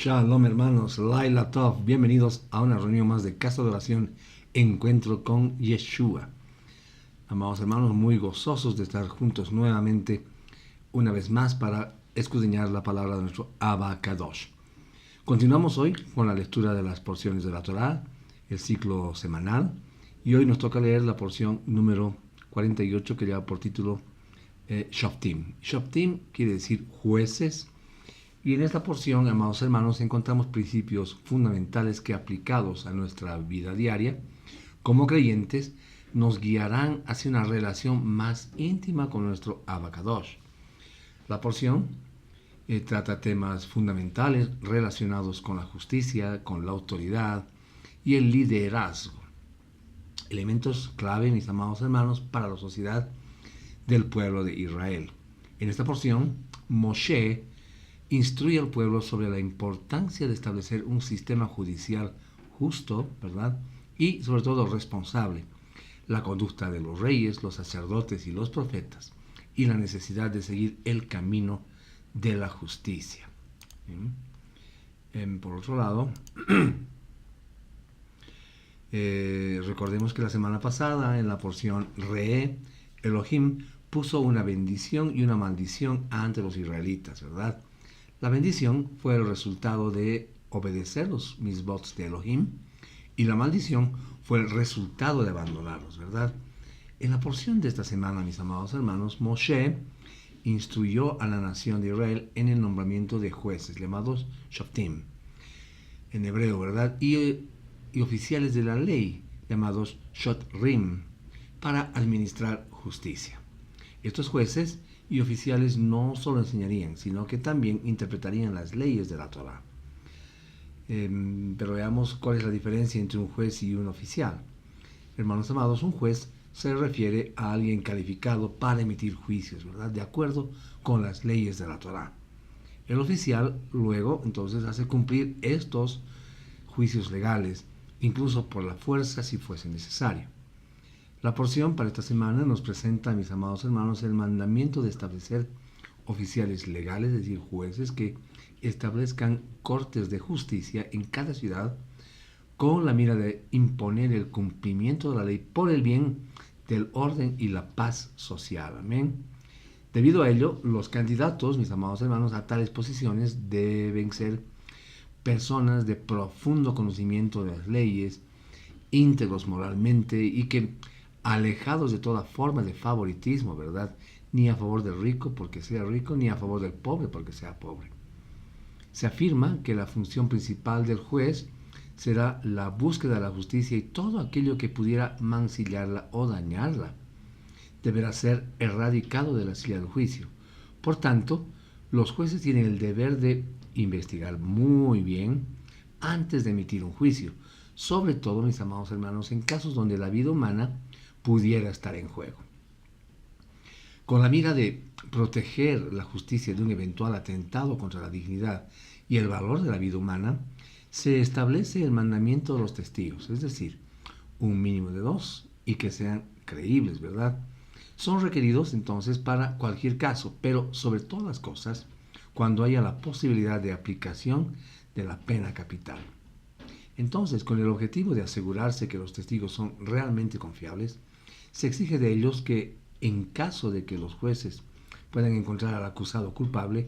Shalom hermanos, Laila Tov, bienvenidos a una reunión más de Casa de Oración, Encuentro con Yeshua. Amados hermanos, muy gozosos de estar juntos nuevamente, una vez más, para escudriñar la palabra de nuestro Abba Kadosh. Continuamos hoy con la lectura de las porciones de la Torá, el ciclo semanal, y hoy nos toca leer la porción número 48 que lleva por título Shoftim. Shoftim quiere decir jueces. Y en esta porción, amados hermanos, encontramos principios fundamentales que, aplicados a nuestra vida diaria, como creyentes, nos guiarán hacia una relación más íntima con nuestro Abba Kadosh. La porción trata temas fundamentales relacionados con la justicia, con la autoridad y el liderazgo. Elementos clave, mis amados hermanos, para la sociedad del pueblo de Israel. En esta porción, Moshe instruye al pueblo sobre la importancia de establecer un sistema judicial justo, ¿verdad? Y sobre todo responsable, la conducta de los reyes, los sacerdotes y los profetas, y la necesidad de seguir el camino de la justicia. Por otro lado, recordemos que la semana pasada, en la porción Re, Elohim puso una bendición y una maldición ante los israelitas, ¿verdad? La bendición fue el resultado de obedecer los misbots de Elohim, y la maldición fue el resultado de abandonarlos, ¿verdad? En la porción de esta semana, mis amados hermanos, Moshe instruyó a la nación de Israel en el nombramiento de jueces, llamados Shoftim, en hebreo, ¿verdad? Y oficiales de la ley, llamados Shotrim, para administrar justicia. Estos jueces y oficiales no solo enseñarían, sino que también interpretarían las leyes de la Torá. Pero veamos cuál es la diferencia entre un juez y un oficial. Hermanos amados, un juez se refiere a alguien calificado para emitir juicios, ¿verdad? De acuerdo con las leyes de la Torá. El oficial luego entonces hace cumplir estos juicios legales, incluso por la fuerza si fuese necesario. La porción para esta semana nos presenta, mis amados hermanos, el mandamiento de establecer oficiales legales, es decir, jueces que establezcan cortes de justicia en cada ciudad con la mira de imponer el cumplimiento de la ley por el bien del orden y la paz social. Amén. Debido a ello, los candidatos, mis amados hermanos, a tales posiciones deben ser personas de profundo conocimiento de las leyes, íntegros moralmente y que alejados de toda forma de favoritismo, ¿verdad? Ni a favor del rico porque sea rico, ni a favor del pobre porque sea pobre. Se afirma que la función principal del juez será la búsqueda de la justicia, y todo aquello que pudiera mancillarla o dañarla deberá ser erradicado de la silla del juicio. Por tanto, los jueces tienen el deber de investigar muy bien antes de emitir un juicio, sobre todo, mis amados hermanos, en casos donde la vida humana pudiera estar en juego. Con la mira de proteger la justicia de un eventual atentado contra la dignidad y el valor de la vida humana, se establece el mandamiento de los testigos, es decir, un mínimo de 2 y que sean creíbles, ¿verdad? Son requeridos entonces para cualquier caso, pero sobre todas las cosas, cuando haya la posibilidad de aplicación de la pena capital. Entonces, con el objetivo de asegurarse que los testigos son realmente confiables, se exige de ellos que, en caso de que los jueces puedan encontrar al acusado culpable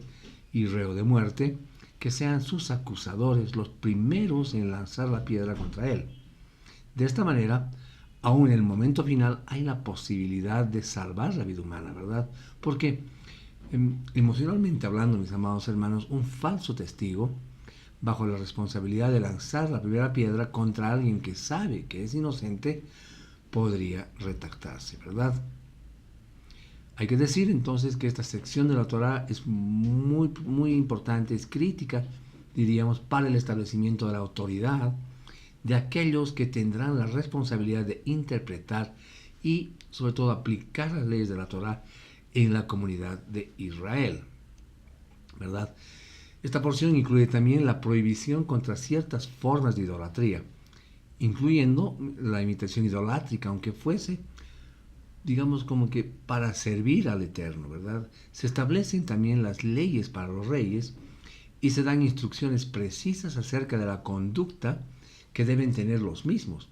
y reo de muerte, que sean sus acusadores los primeros en lanzar la piedra contra él. De esta manera, aún en el momento final hay la posibilidad de salvar la vida humana, ¿verdad? Porque, emocionalmente hablando, mis amados hermanos, un falso testigo, bajo la responsabilidad de lanzar la primera piedra contra alguien que sabe que es inocente, podría retractarse, ¿verdad? Hay que decir entonces que esta sección de la Torá es muy importante, es crítica, diríamos, para el establecimiento de la autoridad de aquellos que tendrán la responsabilidad de interpretar y, sobre todo, aplicar las leyes de la Torá en la comunidad de Israel, ¿verdad? Esta porción incluye también la prohibición contra ciertas formas de idolatría, incluyendo la imitación idolátrica, aunque fuese, digamos, como que para servir al Eterno, ¿verdad? Se establecen también las leyes para los reyes y se dan instrucciones precisas acerca de la conducta que deben tener los mismos,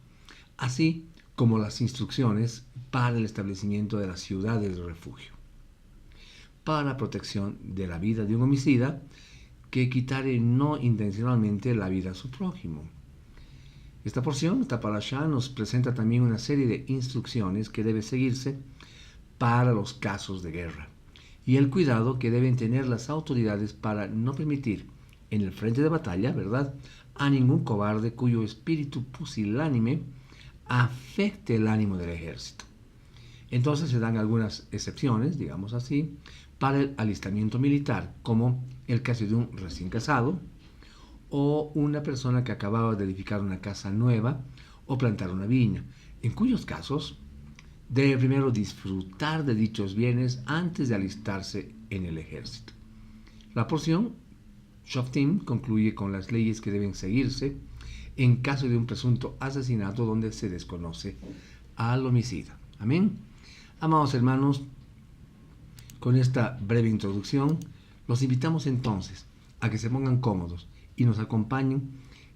así como las instrucciones para el establecimiento de las ciudades de refugio, para protección de la vida de un homicida que quitare no intencionalmente la vida a su prójimo. Esta porción, esta parashá, nos presenta también una serie de instrucciones que debe seguirse para los casos de guerra y el cuidado que deben tener las autoridades para no permitir en el frente de batalla, ¿verdad?, a ningún cobarde cuyo espíritu pusilánime afecte el ánimo del ejército. Entonces se dan algunas excepciones, digamos así, para el alistamiento militar, como el caso de un recién casado o una persona que acababa de edificar una casa nueva o plantar una viña, en cuyos casos debe primero disfrutar de dichos bienes antes de alistarse en el ejército. La porción Shoftim concluye con las leyes que deben seguirse en caso de un presunto asesinato donde se desconoce al homicida. Amén. Amados hermanos, con esta breve introducción, los invitamos entonces a que se pongan cómodos y nos acompañen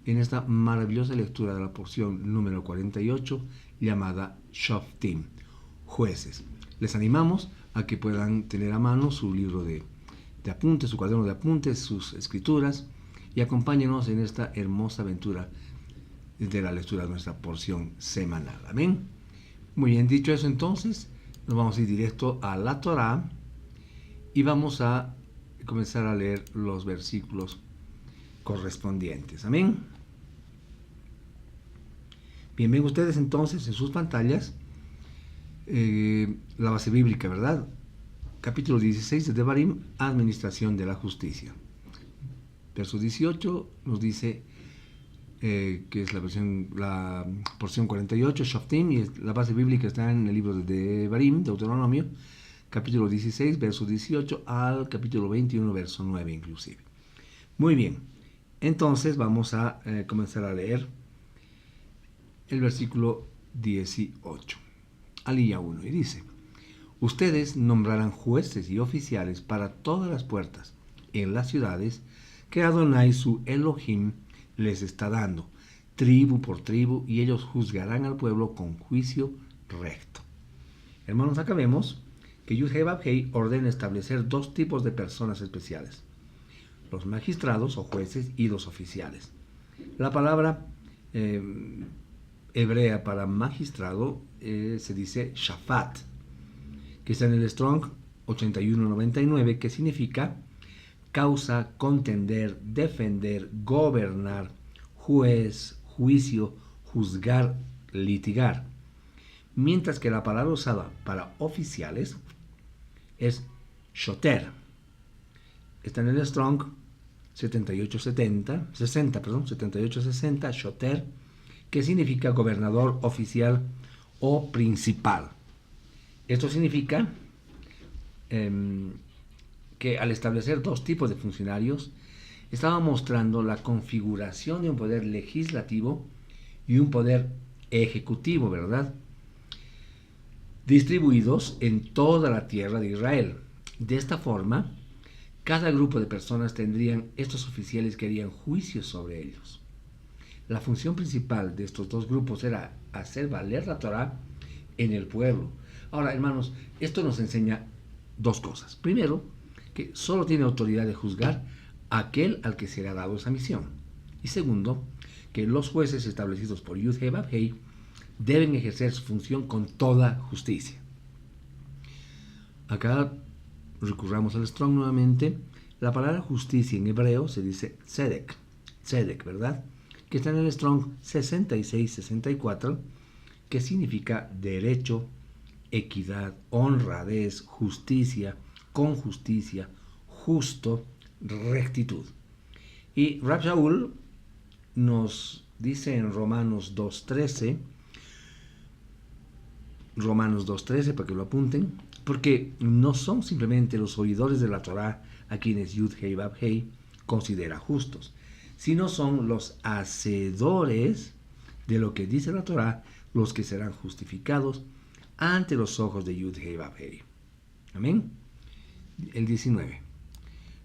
en esta maravillosa lectura de la porción número 48 llamada Shoftim, jueces. Les animamos a que puedan tener a mano su libro de apuntes, su cuaderno de apuntes, sus escrituras, y acompáñenos en esta hermosa aventura de la lectura de nuestra porción semanal. Amén. Muy bien, dicho eso entonces, nos vamos a ir directo a la Torá y vamos a comenzar a leer los versículos correspondientes. Amén. Bien, ven ustedes entonces en sus pantallas la base bíblica, ¿verdad? Capítulo 16 de Devarim, administración de la justicia. Verso 18 nos dice que es la porción 48, Shoftim, y la base bíblica está en el libro de Devarim, Deuteronomio, capítulo 16, verso 18 al capítulo 21, verso 9 inclusive. Muy bien, entonces vamos a comenzar a leer el versículo 18, alía 1, y dice: ustedes nombrarán jueces y oficiales para todas las puertas en las ciudades que Adonai su Elohim les está dando, tribu por tribu, y ellos juzgarán al pueblo con juicio recto. Hermanos, acá vemos que Yud-Heh-Vav-Heh ordena establecer dos tipos de personas especiales: los magistrados o jueces y los oficiales. La palabra hebrea para magistrado se dice shafat, que está en el Strong 8199, que significa causa, contender, defender, gobernar, juez, juicio, juzgar, litigar. Mientras que la palabra usada para oficiales es shoter. Está en el Strong 7860, shoter, que significa gobernador, oficial o principal. Esto significa que al establecer dos tipos de funcionarios, estaba mostrando la configuración de un poder legislativo y un poder ejecutivo, ¿verdad?, distribuidos en toda la tierra de Israel. De esta forma, cada grupo de personas tendrían estos oficiales que harían juicios sobre ellos. La función principal de estos dos grupos era hacer valer la Torá en el pueblo. Ahora, hermanos, esto nos enseña dos cosas. Primero, que solo tiene autoridad de juzgar aquel al que se le ha dado esa misión. Y segundo, que los jueces establecidos por Yud-Heh-Vav-Heh deben ejercer su función con toda justicia. Acá recurramos al Strong nuevamente. La palabra justicia en hebreo se dice tzedek, ¿verdad?, que está en el Strong 6664, que significa derecho, equidad, honradez, justicia, con justicia, justo, rectitud. Y Rab Shaul nos dice en Romanos 2.13, para que lo apunten, porque no son simplemente los oidores de la Torá a quienes Yud-Heh-Vav-Heh considera justos, sino son los hacedores de lo que dice la Torá los que serán justificados ante los ojos de Yud-Heh-Vav-Heh. Amén. El 19.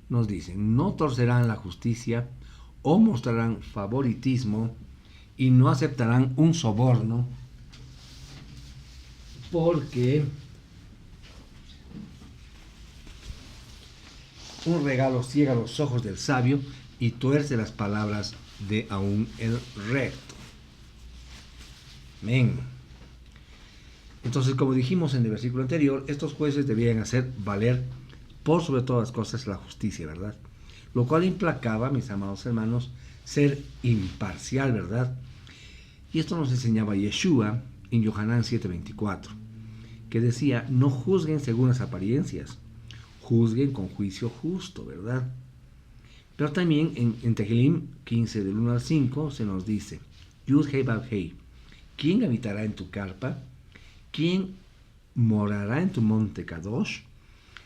nos dicen, no torcerán la justicia o mostrarán favoritismo y no aceptarán un soborno, porque un regalo ciega los ojos del sabio y tuerce las palabras de aún el recto. Amén. Entonces, como dijimos en el versículo anterior, estos jueces debían hacer valer por sobre todas las cosas la justicia, ¿verdad? Lo cual implicaba, mis amados hermanos, ser imparcial, ¿verdad? Y esto nos enseñaba Yeshua en Yohanan 7:24, que decía, no juzguen según las apariencias, juzguen con juicio justo, ¿verdad? Pero también en Tehilim 15, del 1 al 5, se nos dice, Yud Hei Vav Hei, ¿quién habitará en tu carpa? ¿Quién morará en tu monte Kadosh?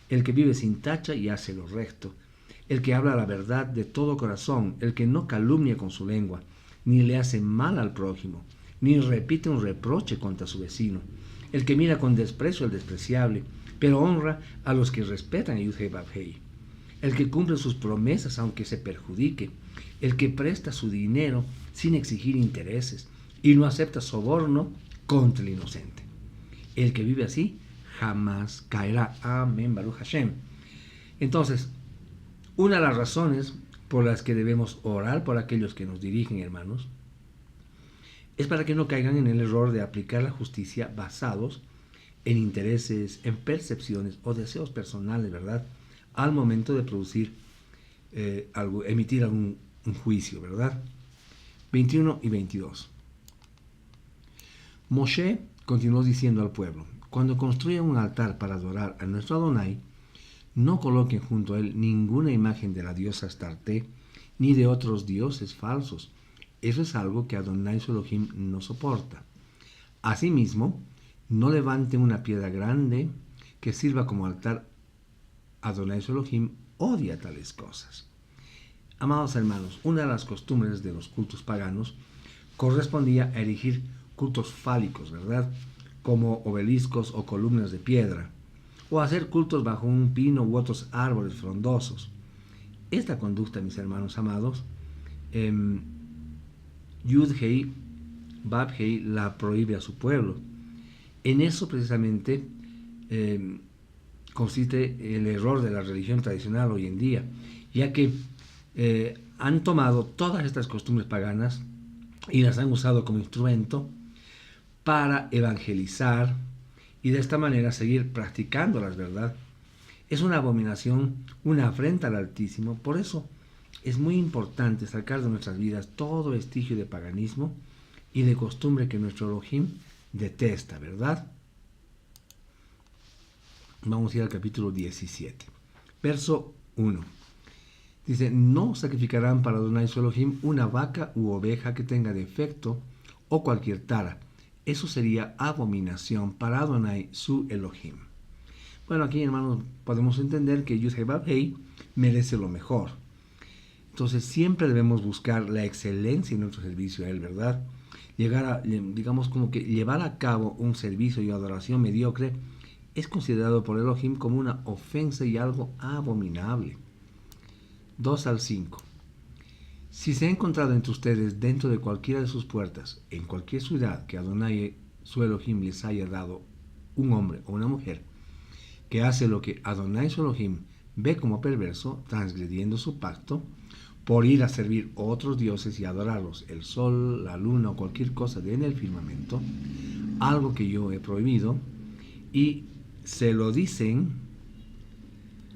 El que vive sin tacha y hace lo recto, el que habla la verdad de todo corazón, el que no calumnia con su lengua, ni le hace mal al prójimo, ni repite un reproche contra su vecino, el que mira con desprecio al despreciable, pero honra a los que respetan a Yud Hei Vav Hei, el que cumple sus promesas aunque se perjudique, el que presta su dinero sin exigir intereses y no acepta soborno contra el inocente. El que vive así jamás caerá. Amén, Baruch Hashem. Entonces, una de las razones por las que debemos orar por aquellos que nos dirigen, hermanos, es para que no caigan en el error de aplicar la justicia basados en intereses, en percepciones o deseos personales, ¿verdad? Al momento de producir emitir un juicio, ¿verdad? 21 y 22. Moshe continuó diciendo al pueblo, cuando construyan un altar para adorar a nuestro Adonai, no coloquen junto a él ninguna imagen de la diosa Astarte, ni de otros dioses falsos. Eso es algo que Adonai su Elohim no soporta. Asimismo, no levanten una piedra grande que sirva como altar. Adonai su Elohim odia tales cosas. Amados hermanos, una de las costumbres de los cultos paganos correspondía a erigir cultos fálicos, ¿verdad? Como obeliscos o columnas de piedra, o hacer cultos bajo un pino u otros árboles frondosos. Esta conducta, mis hermanos amados, Yud Hei Vav Hei la prohíbe a su pueblo. En eso precisamente consiste el error de la religión tradicional hoy en día, ya que han tomado todas estas costumbres paganas y las han usado como instrumento para evangelizar y de esta manera seguir practicándolas, ¿verdad? Es una abominación, una afrenta al Altísimo. Por eso es muy importante sacar de nuestras vidas todo vestigio de paganismo y de costumbre que nuestro Elohim detesta, ¿verdad? Vamos a ir al capítulo 17, verso 1. Dice, no sacrificarán para Adonai su Elohim una vaca u oveja que tenga defecto o cualquier tara. Eso sería abominación para Adonai su Elohim. Bueno, aquí, hermanos, podemos entender que Yud Hei Vav Hei merece lo mejor. Entonces, siempre debemos buscar la excelencia en nuestro servicio a Él, ¿verdad? Digamos, como que llevar a cabo un servicio y adoración mediocre es considerado por Elohim como una ofensa y algo abominable. 2 al 5. Si se ha encontrado entre ustedes dentro de cualquiera de sus puertas, en cualquier ciudad que Adonai su Elohim les haya dado, un hombre o una mujer, que hace lo que Adonai su Elohim ve como perverso, transgrediendo su pacto, por ir a servir otros dioses y adorarlos, el sol, la luna o cualquier cosa en el firmamento, algo que yo he prohibido, y se lo dicen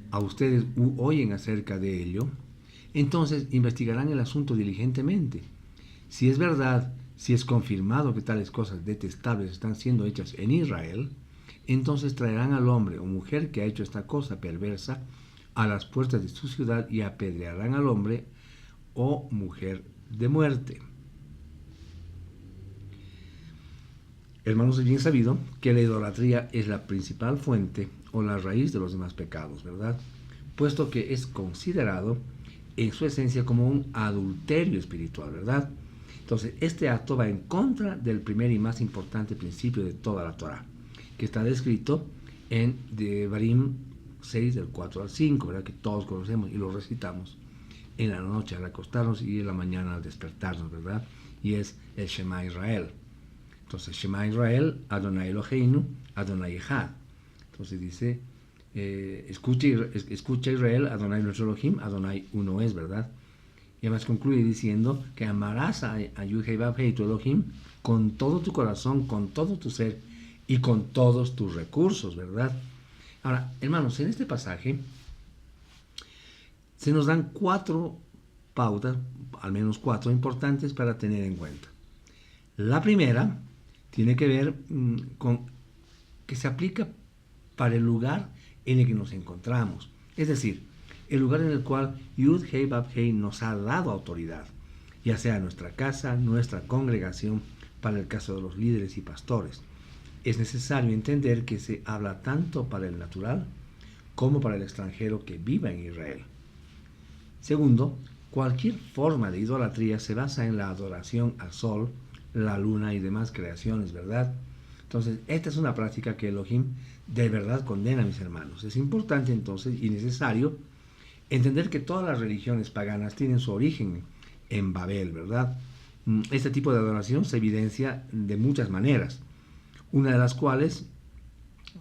a ustedes u oyen acerca de ello, entonces investigarán el asunto diligentemente. Si es verdad, si es confirmado que tales cosas detestables están siendo hechas en Israel, entonces traerán al hombre o mujer que ha hecho esta cosa perversa a las puertas de su ciudad y apedrearán al hombre o mujer de muerte. Hermanos, es bien sabido que la idolatría es la principal fuente o la raíz de los demás pecados, ¿verdad? Puesto que es considerado en su esencia como un adulterio espiritual, ¿verdad? Entonces, este acto va en contra del primer y más importante principio de toda la Torah, que está descrito en Devarim 6 del 4 al 5, ¿verdad? Que todos conocemos y lo recitamos en la noche al acostarnos y en la mañana al despertarnos, ¿verdad? Y es el Shema Israel. Entonces, Shema Israel, Adonai Eloheinu, Adonai Echad. Entonces dice, escucha Israel, Adonai nuestro Elohim, Adonai uno es, ¿verdad? Y además concluye diciendo que amarás a Yud-Hei Vav-Hei, tu Elohim, con todo tu corazón, con todo tu ser y con todos tus recursos, ¿verdad? Ahora, hermanos, en este pasaje se nos dan 4 pautas, al menos 4 importantes para tener en cuenta. La primera tiene que ver con que se aplica para el lugar en el que nos encontramos. Es decir, el lugar en el cual Yud-Hei Vav-Hei nos ha dado autoridad, ya sea nuestra casa, nuestra congregación, para el caso de los líderes y pastores. Es necesario entender que se habla tanto para el natural como para el extranjero que viva en Israel. Segundo, cualquier forma de idolatría se basa en la adoración al sol, la luna y demás creaciones, ¿verdad? Entonces, esta es una práctica que Elohim de verdad condena, mis hermanos. Es importante entonces y necesario entender que todas las religiones paganas tienen su origen en Babel, ¿verdad? Este tipo de adoración se evidencia de muchas maneras, una de las cuales,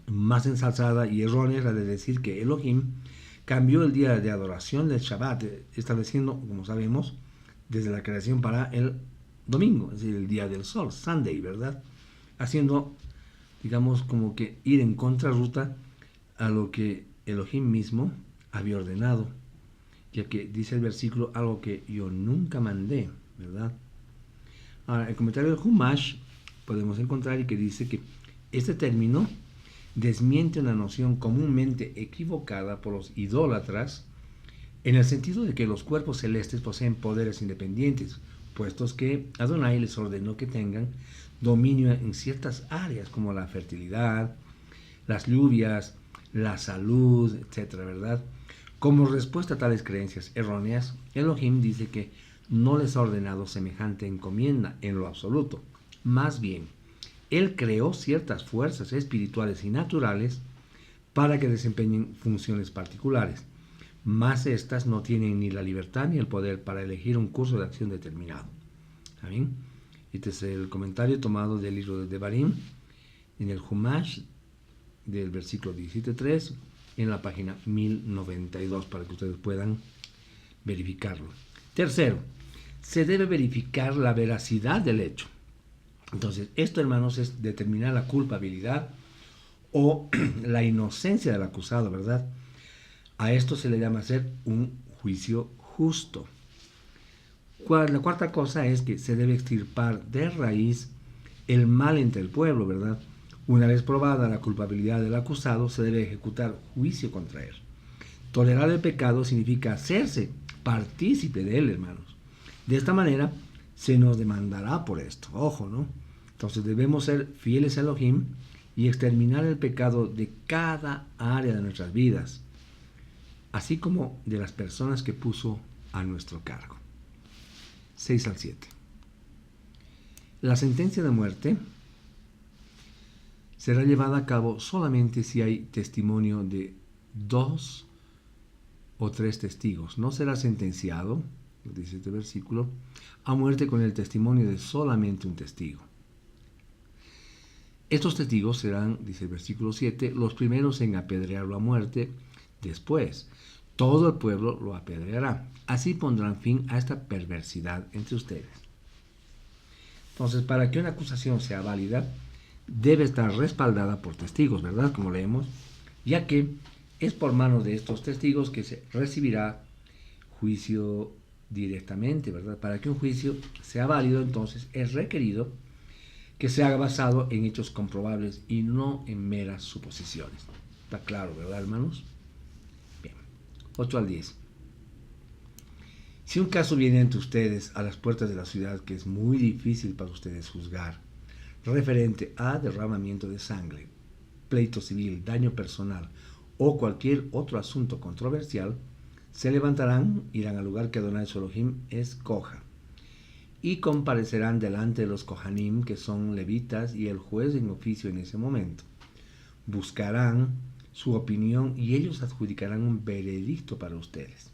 más ensalzada y errónea, es la de decir que Elohim cambió el día de adoración del Shabbat, estableciendo, como sabemos, desde la creación para el domingo, es decir, el día del sol, Sunday, ¿verdad? Haciendo, digamos, como que ir en contrarruta a lo que Elohim mismo había ordenado, ya que dice el versículo, algo que yo nunca mandé, ¿verdad? Ahora, el comentario del Humash podemos encontrar y que dice que este término desmiente una noción comúnmente equivocada por los idólatras en el sentido de que los cuerpos celestes poseen poderes independientes, puestos que Adonai les ordenó que tengan dominio en ciertas áreas como la fertilidad, las lluvias, la salud, etcétera, ¿verdad? Como respuesta a tales creencias erróneas, Elohim dice que no les ha ordenado semejante encomienda en lo absoluto. Más bien, Él creó ciertas fuerzas espirituales y naturales para que desempeñen funciones particulares, mas estas no tienen ni la libertad ni el poder para elegir un curso de acción determinado. ¿Está bien? Este es el comentario tomado del libro de Devarim, en el Humash, del versículo 17.3, en la página 1092, para que ustedes puedan verificarlo. Tercero, se debe verificar la veracidad del hecho. Entonces, esto, hermanos, es determinar la culpabilidad o la inocencia del acusado, ¿verdad? A esto se le llama hacer un juicio justo. La cuarta cosa es que se debe extirpar de raíz el mal entre el pueblo, ¿verdad? Una vez probada la culpabilidad del acusado, se debe ejecutar juicio contra él. Tolerar el pecado significa hacerse partícipe de él, hermanos. De esta manera, se nos demandará por esto. Ojo, ¿no? Entonces debemos ser fieles a Elohim y exterminar el pecado de cada área de nuestras vidas, así como de las personas que puso a nuestro cargo. 6 al 7. La sentencia de muerte será llevada a cabo solamente si hay testimonio de 2 o 3 testigos. No será sentenciado, dice este versículo, a muerte con el testimonio de solamente un testigo. Estos testigos serán, dice el versículo 7, los primeros en apedrearlo a muerte. Después, todo el pueblo lo apedreará. Así pondrán fin a esta perversidad entre ustedes. Entonces, para que una acusación sea válida, debe estar respaldada por testigos, ¿verdad? Como leemos, ya que es por manos de estos testigos que se recibirá juicio directamente, ¿verdad? Para que un juicio sea válido, entonces es requerido que se haga basado en hechos comprobables y no en meras suposiciones. ¿Está claro, verdad, hermanos? Bien. 8 al 10. Si un caso viene ante ustedes a las puertas de la ciudad que es muy difícil para ustedes juzgar, referente a derramamiento de sangre, pleito civil, daño personal o cualquier otro asunto controversial, se levantarán, irán al lugar que Adonai su Elohim escoja, y comparecerán delante de los Kohanim, que son levitas, y el juez en oficio en ese momento. Buscarán su opinión y ellos adjudicarán un veredicto para ustedes.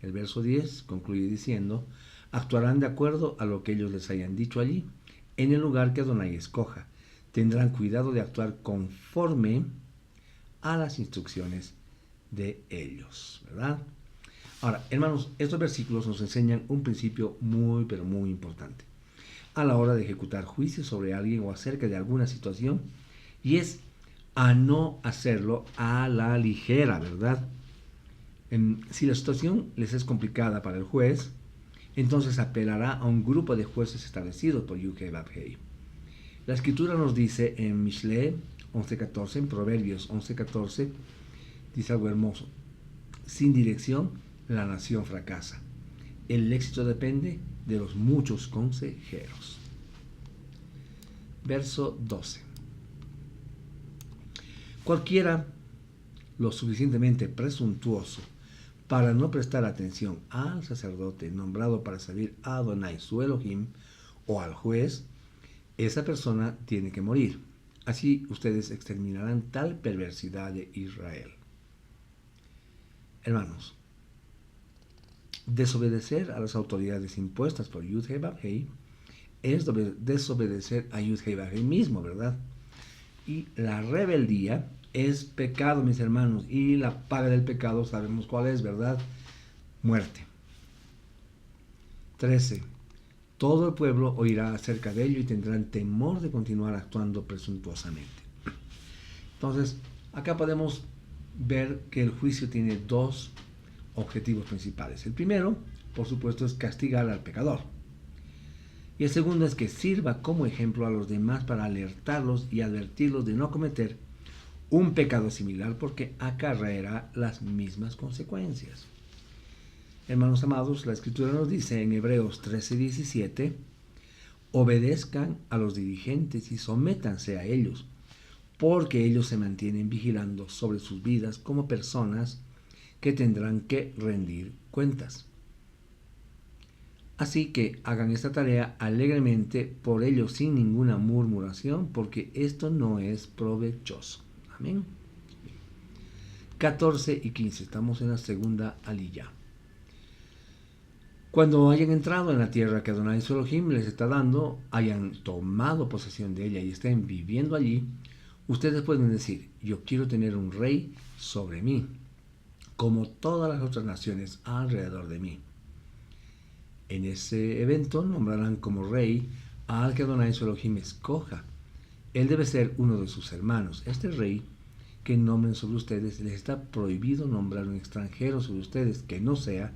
El verso 10 concluye diciendo, actuarán de acuerdo a lo que ellos les hayan dicho allí, en el lugar que Adonai escoja. Tendrán cuidado de actuar conforme a las instrucciones de ellos, ¿verdad? Ahora, hermanos, estos versículos nos enseñan un principio muy, pero muy importante a la hora de ejecutar juicios sobre alguien o acerca de alguna situación, y es a no hacerlo a la ligera, ¿verdad? Si la situación les es complicada para el juez, entonces apelará a un grupo de jueces establecidos por Yud-Heh-Vav-Heh. La escritura nos dice en Mishle 11:14, en Proverbios 11:14, dice algo hermoso: sin dirección la nación fracasa. El éxito depende de los muchos consejeros. Verso 12. Cualquiera lo suficientemente presuntuoso para no prestar atención al sacerdote nombrado para servir a Adonai su Elohim o al juez, esa persona tiene que morir. Así ustedes exterminarán tal perversidad de Israel. Hermanos, desobedecer a las autoridades impuestas por Yud-Heh-Vav-Heh es desobedecer a Yud-Heh-Vav-Heh mismo, ¿verdad? Y la rebeldía es pecado, mis hermanos, y la paga del pecado sabemos cuál es, ¿verdad? Muerte. 13. Todo el pueblo oirá acerca de ello y tendrán temor de continuar actuando presuntuosamente. Entonces, acá podemos ver que el juicio tiene dos objetivos principales. El primero, por supuesto, es castigar al pecador. Y el segundo es que sirva como ejemplo a los demás para alertarlos y advertirlos de no cometer un pecado similar, porque acarreará las mismas consecuencias. Hermanos amados, la Escritura nos dice en Hebreos 13:17, obedezcan a los dirigentes y sométanse a ellos, porque ellos se mantienen vigilando sobre sus vidas como personas que tendrán que rendir cuentas. Así que hagan esta tarea alegremente por ellos sin ninguna murmuración, porque esto no es provechoso. Amén. 14 y 15, estamos en la segunda aliyá. Cuando hayan entrado en la tierra que Adonai su Elohim les está dando, hayan tomado posesión de ella y estén viviendo allí, ustedes pueden decir, yo quiero tener un rey sobre mí, como todas las otras naciones alrededor de mí. En ese evento nombrarán como rey al que Adonai su Elohim escoja. Él debe ser uno de sus hermanos. Este rey que nombren sobre ustedes, les está prohibido nombrar un extranjero sobre ustedes que no sea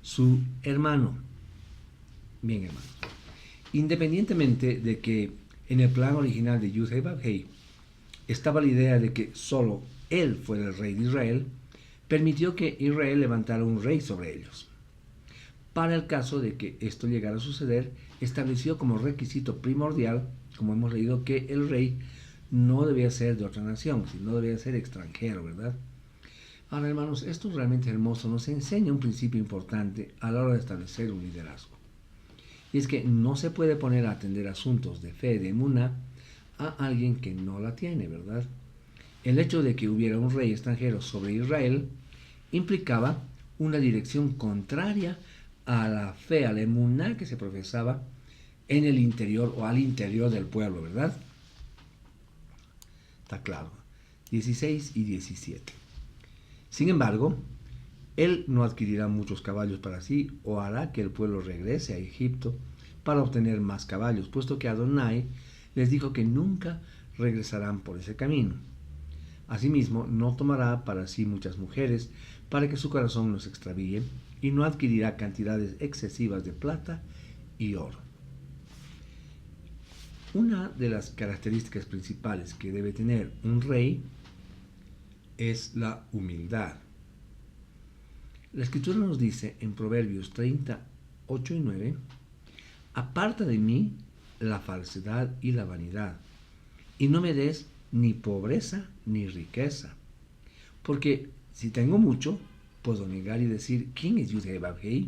su hermano. Bien, hermanos. Independientemente de que en el plan original de Yud-Heh-Vav-Heh estaba la idea de que solo él fuera el rey de Israel, permitió que Israel levantara un rey sobre ellos. Para el caso de que esto llegara a suceder, estableció como requisito primordial, como hemos leído, que el rey no debía ser de otra nación, sino debía ser extranjero, ¿verdad? Ahora, hermanos, esto realmente hermoso nos enseña un principio importante a la hora de establecer un liderazgo. Y es que no se puede poner a atender asuntos de fe, de emuná, a alguien que no la tiene, ¿verdad? El hecho de que hubiera un rey extranjero sobre Israel implicaba una dirección contraria a la fe, a la emuná que se profesaba en el interior o al interior del pueblo, ¿verdad? Está claro. 16 y 17. Sin embargo, él no adquirirá muchos caballos para sí o hará que el pueblo regrese a Egipto para obtener más caballos, puesto que Adonai les dijo que nunca regresarán por ese camino. Asimismo, no tomará para sí muchas mujeres para que su corazón no se extravíe y no adquirirá cantidades excesivas de plata y oro. Una de las características principales que debe tener un rey es la humildad. La Escritura nos dice en Proverbios 30:8 y 9, aparta de mí la falsedad y la vanidad, y no me des ni pobreza ni riqueza, porque si tengo mucho, puedo negar y decir, ¿quién es Yud-Heh-Vav-Heh?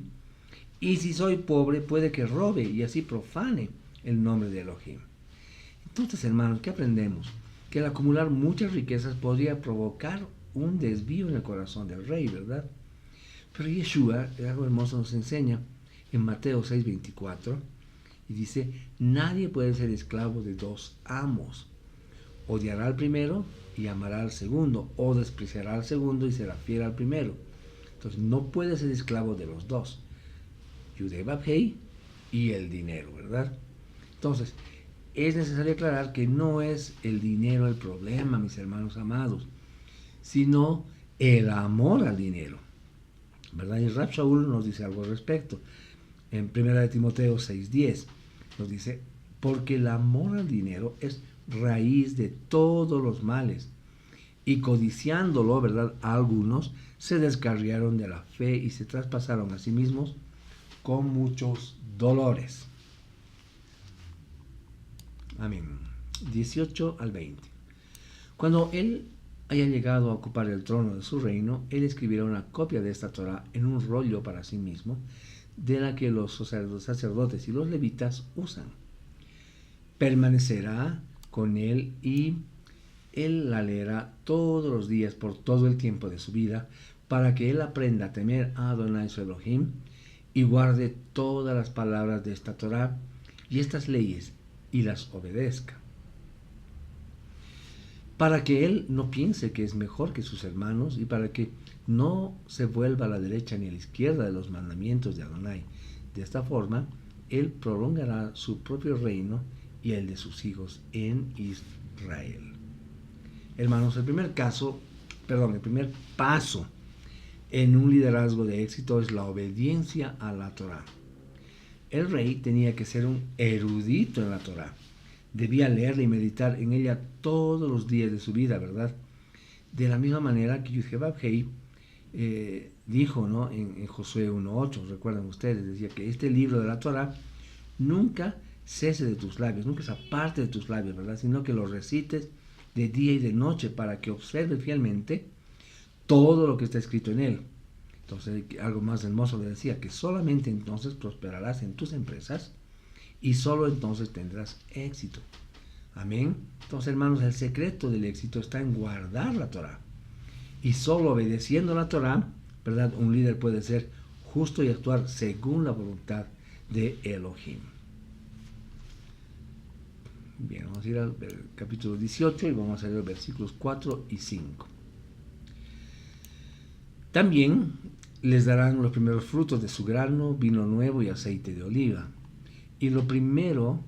Y si soy pobre, puede que robe y así profane el nombre de Elohim. Entonces, hermanos, ¿qué aprendemos? que al acumular muchas riquezas podría provocar un desvío en el corazón del rey, ¿verdad? Pero Yeshua, algo hermoso, nos enseña en Mateo 6:24, y dice, nadie puede ser esclavo de dos amos. Odiará al primero y amará al segundo, o despreciará al segundo y será fiel al primero. Entonces no puede ser esclavo de los dos, Yudhé Bab-Hei y el dinero, ¿verdad? Entonces, es necesario aclarar que no es el dinero el problema, mis hermanos amados, sino el amor al dinero, ¿verdad? Y Rab Shaul nos dice algo al respecto. En 1 Timoteo 6:10 nos dice, porque el amor al dinero es raíz de todos los males, y codiciándolo, ¿verdad?, algunos se descarriaron de la fe y se traspasaron a sí mismos con muchos dolores. Amén. 18 al 20. Cuando él haya llegado a ocupar el trono de su reino, él escribirá una copia de esta Torá en un rollo para sí mismo, de la que los sacerdotes y los levitas usan. Permanecerá con él y él la leerá todos los días por todo el tiempo de su vida, para que él aprenda a temer a Adonai su Elohim y guarde todas las palabras de esta Torá y estas leyes y las obedezca. Para que él no piense que es mejor que sus hermanos y para que no se vuelva a la derecha ni a la izquierda de los mandamientos de Adonai. De esta forma, él prolongará su propio reino y el de sus hijos en Israel. Hermanos, el primer paso en un liderazgo de éxito es la obediencia a la Torá. El rey tenía que ser un erudito en la Torá. Debía leerla y meditar en ella todos los días de su vida, ¿verdad? De la misma manera que Yudhé Bab-Hei dijo, ¿no?, en Josué 1:8, recuerdan ustedes, decía que este libro de la Torá nunca cese de tus labios, nunca se aparte de tus labios, ¿verdad? Sino que lo recites de día y de noche para que observes fielmente todo lo que está escrito en él. Entonces, algo más hermoso le decía, que solamente entonces prosperarás en tus empresas y solo entonces tendrás éxito. Amén. Entonces, hermanos, el secreto del éxito está en guardar la Torá. Y solo obedeciendo la Torá, ¿verdad?, un líder puede ser justo y actuar según la voluntad de Elohim. Bien, vamos a ir al capítulo 18 y vamos a leer los versículos 4 y 5. También les darán los primeros frutos de su grano, vino nuevo y aceite de oliva, y lo primero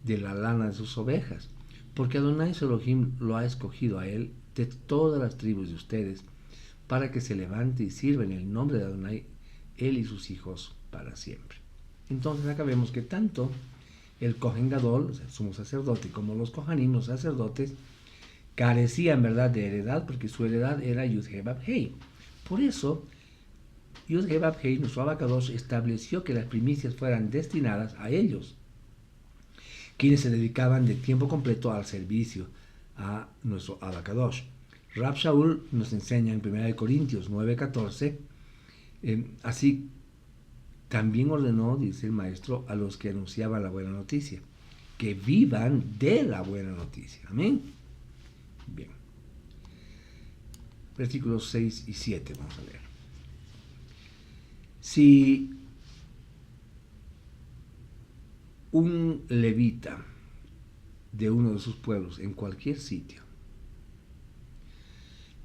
de la lana de sus ovejas, porque Adonai su Elohim lo ha escogido a él de todas las tribus de ustedes, para que se levante y sirva en el nombre de Adonai, él y sus hijos para siempre. Entonces acá vemos que tanto el Kohen Gadol, o sea, sumo sacerdote, como los Kohanim, los sacerdotes, carecían, ¿verdad?, de heredad, porque su heredad era Yudhé Bab-Hei. Por eso, Yudhé Bab-Hei, nuestro Abacadosh, estableció que las primicias fueran destinadas a ellos, quienes se dedicaban de tiempo completo al servicio a nuestro Abacadosh. Rab Shaul nos enseña en 1 Corintios 9:14, así también ordenó, dice el maestro, a los que anunciaban la buena noticia, que vivan de la buena noticia. Amén. Bien. Versículos 6 y 7 vamos a leer. Si un levita de uno de sus pueblos en cualquier sitio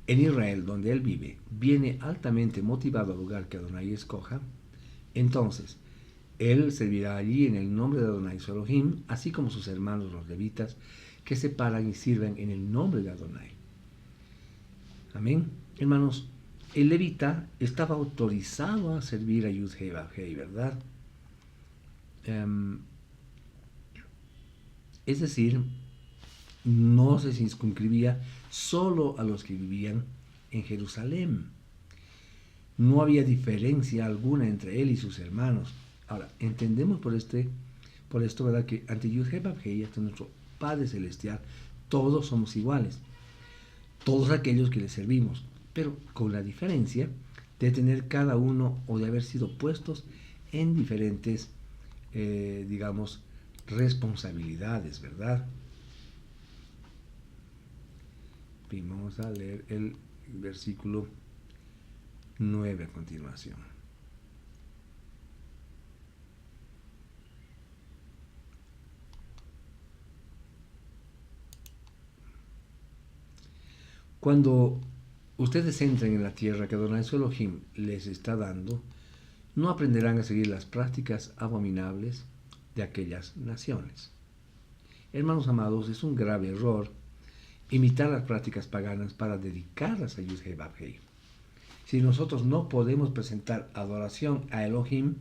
en Israel donde él vive viene altamente motivado al lugar que Adonai escoja, entonces él servirá allí en el nombre de Adonai su Elohim, así como sus hermanos los levitas, que se paran y sirven en el nombre de Adonai. Amén. Hermanos, el levita estaba autorizado a servir a Yudhé Bab-Hei, ¿verdad? Es decir, no se circunscribía solo a los que vivían en Jerusalén. No había diferencia alguna entre él y sus hermanos. Ahora, entendemos por esto, ¿verdad?, que ante Yudhé Bab-Hei, ante nuestro Padre Celestial, todos somos iguales. Todos aquellos que le servimos, pero con la diferencia de tener cada uno o de haber sido puestos en diferentes, responsabilidades, ¿verdad? Bien, vamos a leer el versículo 9 a continuación. Cuando ustedes entren en la tierra que Adonai su Elohim les está dando, no aprenderán a seguir las prácticas abominables de aquellas naciones. Hermanos amados, es un grave error imitar las prácticas paganas para dedicarlas a Yud-Heh-Vav-Heh. Si nosotros no podemos presentar adoración a Elohim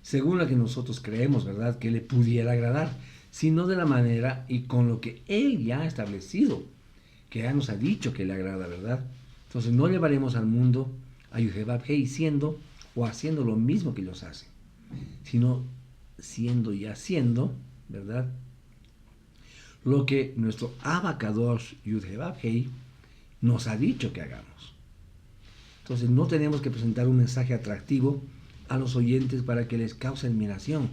según la que nosotros creemos, ¿verdad?, que le pudiera agradar, sino de la manera y con lo que Él ya ha establecido, que ya nos ha dicho que le agrada, ¿verdad? Entonces no llevaremos al mundo a Yud-Heh-Vav-Heh siendo o haciendo lo mismo que ellos hacen, sino siendo y haciendo, ¿verdad?, lo que nuestro Abacadosh Yud-Heh-Vav-Heh nos ha dicho que hagamos. Entonces no tenemos que presentar un mensaje atractivo a los oyentes para que les cause admiración.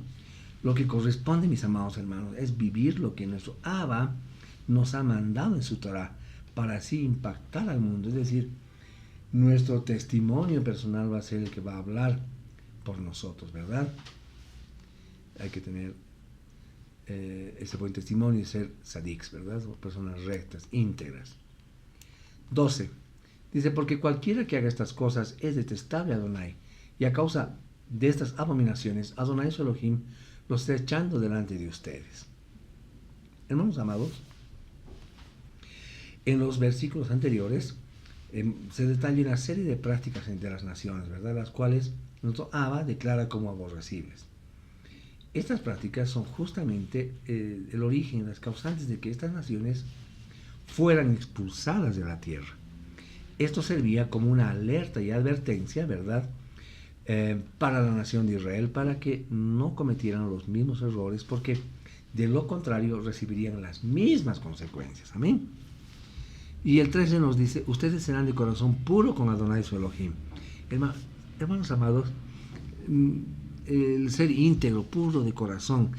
Lo que corresponde, mis amados hermanos, es vivir lo que nuestro Abba nos ha mandado en su Torah, para así impactar al mundo. Es decir, nuestro testimonio personal va a ser el que va a hablar por nosotros, ¿verdad? Hay que tener ese buen testimonio y ser sadiks, ¿verdad? Personas rectas, íntegras. 12. Dice, porque cualquiera que haga estas cosas es detestable a Adonai, y a causa de estas abominaciones, Adonai su Elohim los está echando delante de ustedes. Hermanos amados, en los versículos anteriores se detalla una serie de prácticas entre las naciones, ¿verdad?, las cuales nuestro Abba declara como aborrecibles. Estas prácticas son justamente el origen, las causantes de que estas naciones fueran expulsadas de la tierra. Esto servía como una alerta y advertencia, ¿verdad?, para la nación de Israel, para que no cometieran los mismos errores, porque de lo contrario recibirían las mismas consecuencias. Amén. Y el 13 nos dice, ustedes serán de corazón puro con Adonai su Elohim. Hermanos amados, el ser íntegro, puro de corazón.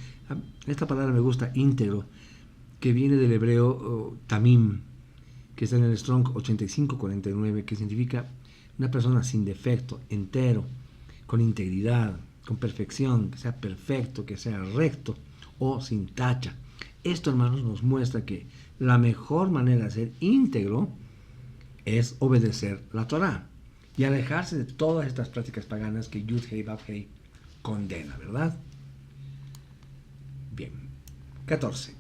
Esta palabra me gusta, íntegro, que viene del hebreo tamim, que está en el Strong 8549, que significa una persona sin defecto, entero, con integridad, con perfección, que sea perfecto, que sea recto o sin tacha. Esto, hermanos, nos muestra que la mejor manera de ser íntegro es obedecer la Torá y alejarse de todas estas prácticas paganas que Yud-Heh-Vav-Heh condena, ¿verdad? Bien. 14.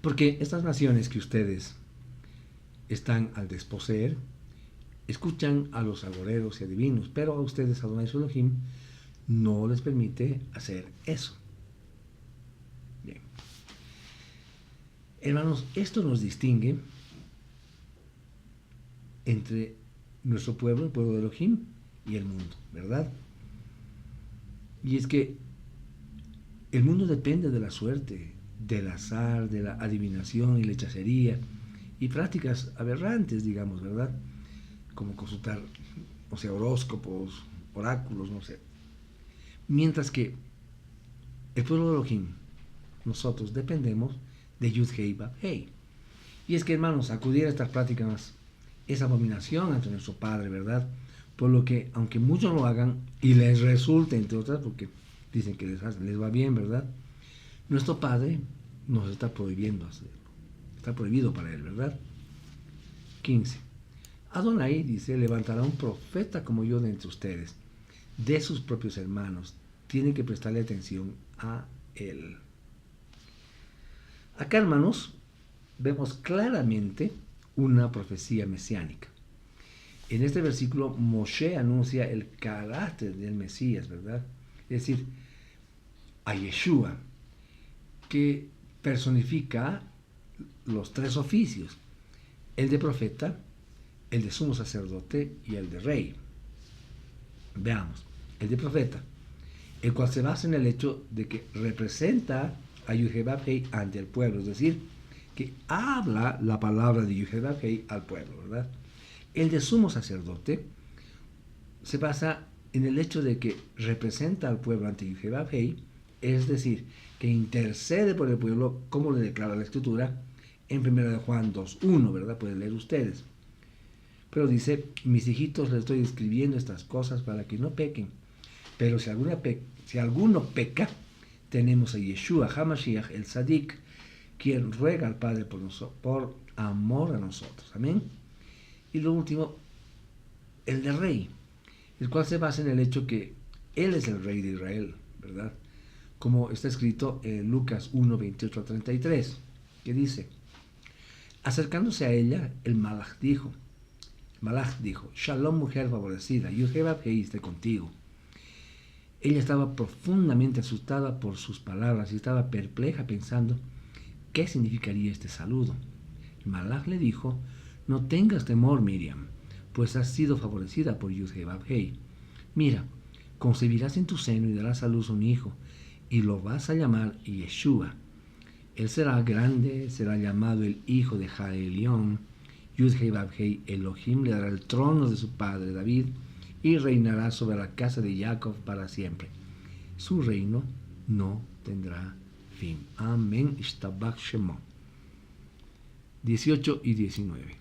Porque estas naciones que ustedes están al desposeer, escuchan a los agoreros y adivinos, pero a ustedes, Adonai su Elohim, no les permite hacer eso. Bien. Hermanos, esto nos distingue entre nuestro pueblo, el pueblo de Elohim, y el mundo, ¿verdad? Y es que el mundo depende de la suerte, del azar, de la adivinación y la hechicería y prácticas aberrantes, digamos, ¿verdad?, como consultar, o sea, horóscopos, oráculos, no sé. Mientras que el pueblo de Elohim, nosotros dependemos de Yud-Heh-Vav-Heh. Y es que, hermanos, acudir a estas prácticas es abominación ante nuestro Padre, ¿verdad? Por lo que, aunque muchos lo hagan y les resulte, entre otras, porque dicen que les va bien, ¿verdad?, nuestro Padre nos está prohibiendo hacerlo. Está prohibido para Él, ¿verdad? 15. Adonai, dice, levantará un profeta como yo de entre ustedes, de sus propios hermanos. Tienen que prestarle atención a Él. Acá, hermanos, vemos claramente una profecía mesiánica. En este versículo, Moshe anuncia el carácter del Mesías, ¿verdad? Es decir, a Yeshua, que personifica los tres oficios: el de profeta, el de sumo sacerdote y el de rey. Veamos, el de profeta, el cual se basa en el hecho de que representa a Yud-Heh-Vav-Heh ante el pueblo, es decir, que habla la palabra de Yud-Heh-Vav-Heh al pueblo, ¿verdad? El de sumo sacerdote se basa en el hecho de que representa al pueblo ante Yud-Heh-Vav-Heh, es decir, que intercede por el pueblo, como le declara la Escritura, en 1 Juan 2:1, ¿verdad? Pueden leer ustedes. Pero dice, mis hijitos, les estoy escribiendo estas cosas para que no pequen. Pero si alguno peca, tenemos a Yeshua HaMashiach, el Sadik, quien ruega al Padre por amor a nosotros. Amén. Y lo último, el de rey, el cual se basa en el hecho que Él es el rey de Israel, ¿verdad? Como está escrito en Lucas 1:28-33, que dice, acercándose a ella, el Malach dijo, Shalom, mujer favorecida, Yud-Heh-Vav-Heh esté contigo. Ella estaba profundamente asustada por sus palabras y estaba perpleja pensando qué significaría este saludo. El Malach le dijo, no tengas temor, Miriam, pues has sido favorecida por Yud-Heh-Vav-Heh. Mira, concebirás en tu seno y darás a luz un hijo, y lo vas a llamar Yeshua. Él será grande, será llamado el hijo de Jaelión. Yud-Heh-Vav-Heh, Elohim, le dará el trono de su padre David y reinará sobre la casa de Jacob para siempre. Su reino no tendrá fin. Amén. Ishtabach Shemo. 18 y 19.